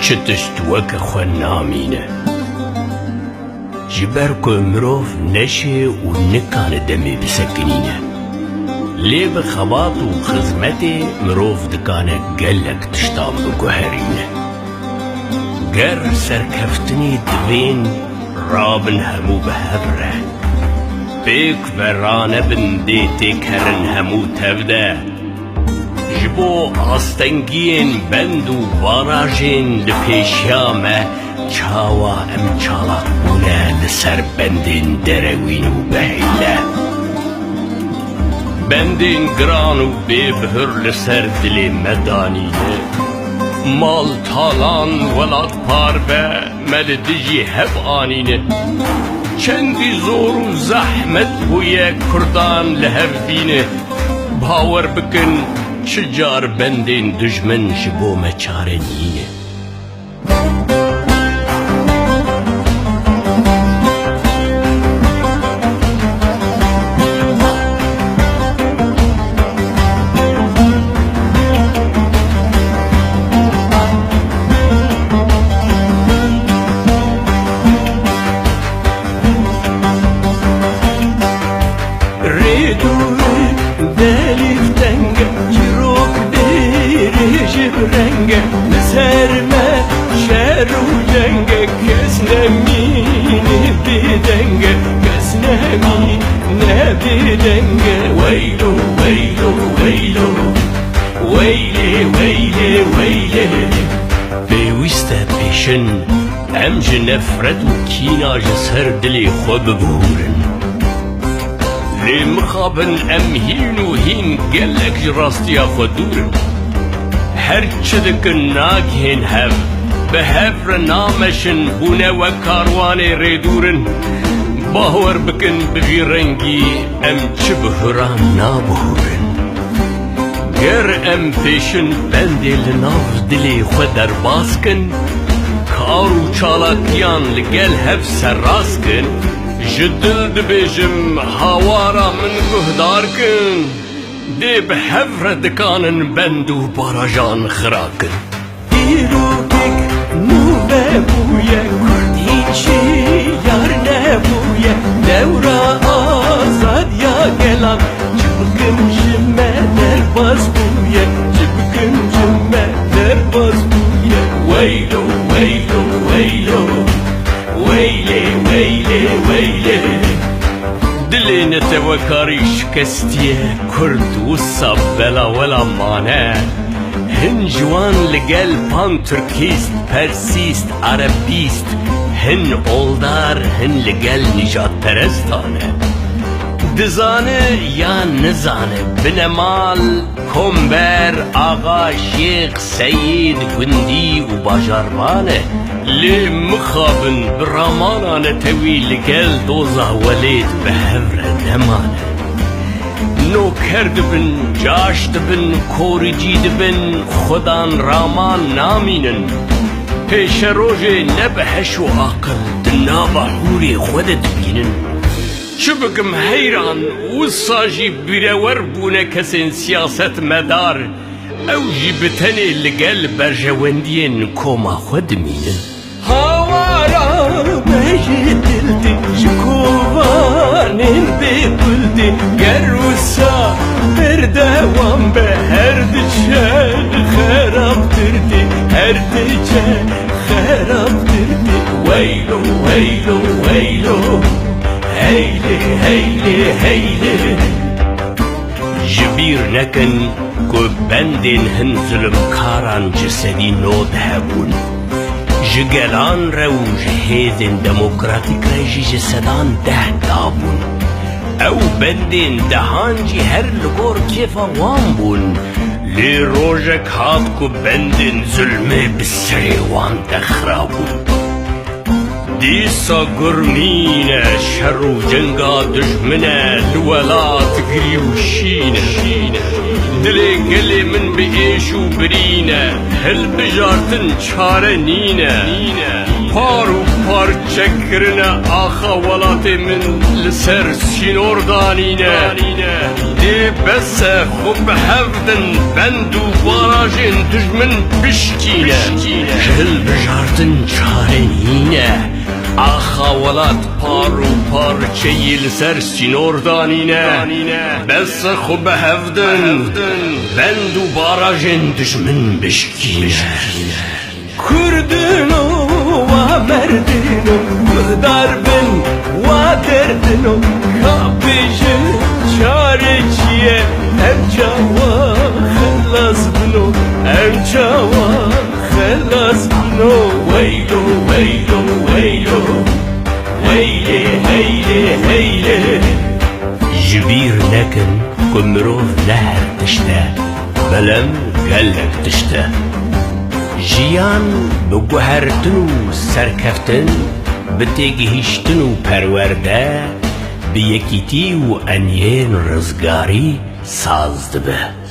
چتشت وەک خۆ نامینە ji ber ku mirov neşê û nikane demê bisekinîne lê bi xebat û xizmetê mirov dikane gelek tiştan biguherîne ger serkeftinê divên rabin hemû bi hev re pêk ve ranebin dê têkherin hemû tev de ji bo astengiyên bend û barajên li pêşiya me çawa em çalak bûne li ser bendên derewîn û bihêle bendên giran û bêbihir li ser dilê me danîne mal talan welat parve me li dijî hev anîne çendî zor û zehmet bûye kurdan li hev bîne bawer bikin çi car bendên dijmin ji bo me çare nîne renge serme şeru cenge kesnemini bidenge kesnemine bidenge veylo veylo veylo veyle veyle veyle pêwîste pêşin em ji nefret û kîna ji ser dilê xwe bibûrin lê mixabin em hîn û hîn gelek ji rastiya xwe dûrin her çi dikin nagihên hev bi hev re nameşin bûne wek karwanê rêdûrin bawer bikin bi vî rengî em çi bi hiran nabûrin ger em pêşin bendê li nav dilê xwe derbas kin kar û çalakiyan li gel hev serras kin ji dil dibêjim hawara min guhdar kin dê bi hev re dikanin bend û barajan xirakin İrokek nû nebûye Kurd hiçî yar nebûye Dewra azadiya gelan Çi bikim ji me derbas bûye Çi bikim ji me derbas bûye Weylo weylo weylo Weyle weyle weyle dilê netewekarî şikestiye Kurd wisa bela wela mane hin ji wan li gel pan-Türkîst, Persîst, Erebîst hin oldar hin li gel nîjadperestan e dizane ya nizane binemal komber ağa şêx seyîd gundî û bajarvan e lê mixabin bi ramana netewî li gel doza welêt bi hev re nemane nûker dibin caş dibin korîcî dibin xudan raman namînin pêşe rojê ne bi heş û aqil di nava hûrê xwe de dibînin çi bikim heyran wisa jî bîrewer bûne kesên siyaset medar ew jî bi tenê li gel berjewendiyên koma xwe dimînin Havara meji dildi ji kovanên bêguldi ger wisa berdewam be her diçe xerabtirdi her diçe xerabtirdi weylo weylo weylo heyle heyle heyle ji bîr nekin ku bendên hin zulmkaran cisedî nod hebûn ji gelan re û ji hêzên demokratîk re jî ji sedan deh dabûn ew bendên dehan jî her li gor kêfa wan bûn lê rojek hat ku bendên zulmê bi serê wan de xirabûn dîsa gurmîne şer û cenga dijmine li welat girî û şîne دلی گلی من به ایشو برینه هل بجارتن چاره نینه پار و پار چکرنه آخا ولات من لسر سینور دانینه دی بس خوب هفدن بند و باراجین دجمن بشکینه هل بجارتن چاره نینه آخا ولات پار و پار چیل سر سینور دانینه بس خوب هفدن بند و باراجین دجمن بشکینه Kurdino wa merdino darbin wa derdino kapıcı çareciye em çava xelas bino em çava xelas bino weylo weylo weylo weyle heyle heyle جبیر نکن کمرو لحر تشته بلم گلک تشته جیان بگوهرتن و سرکفتن بتگهیشتن و پرورده بیکیتی و انیین رزگاری ساز دبه